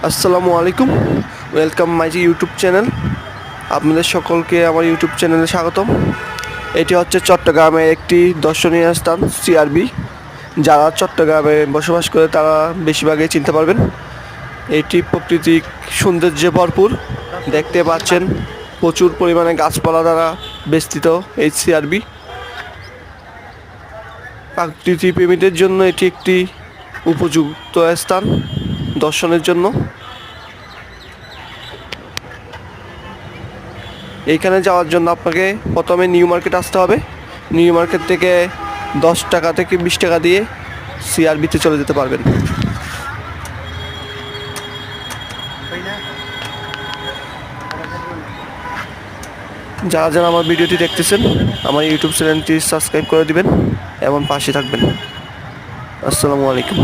আসসালামু আলাইকুম, welcome my YouTube channel. আপনাদের সকলকে আমার ইউটিউব চ্যানেলে স্বাগতম। এটি হচ্ছে চট্টগ্রামের একটি দর্শনীয় স্থান সিআরবি। যারা চট্টগ্রামে বসবাস করে তারা বেশিরভাগই চিনতে পারবেন। এটি প্রাকৃতিক সৌন্দর্যে ভরপুর। দেখতে পাচ্ছেন প্রচুর পরিমাণে গাছপালা দ্বারা বেষ্টিত এই সিআরবি। প্রাকৃতিক প্রেমীদের জন্য এটি একটি উপযুক্ত স্থান দর্শনের জন্য। এইখানে যাওয়ার জন্য আপনাকে প্রথমে নিউ মার্কেট আসতে হবে। নিউ মার্কেট থেকে 10 টাকা থেকে 20 টাকা দিয়ে সিআরবিতে চলে যেতে পারবেন। যারা যারা আমার ভিডিওটি দেখতেছেন আমার ইউটিউব চ্যানেলটি সাবস্ক্রাইব করে দিবেন এবং পাশে থাকবেন। আসসালামু আলাইকুম।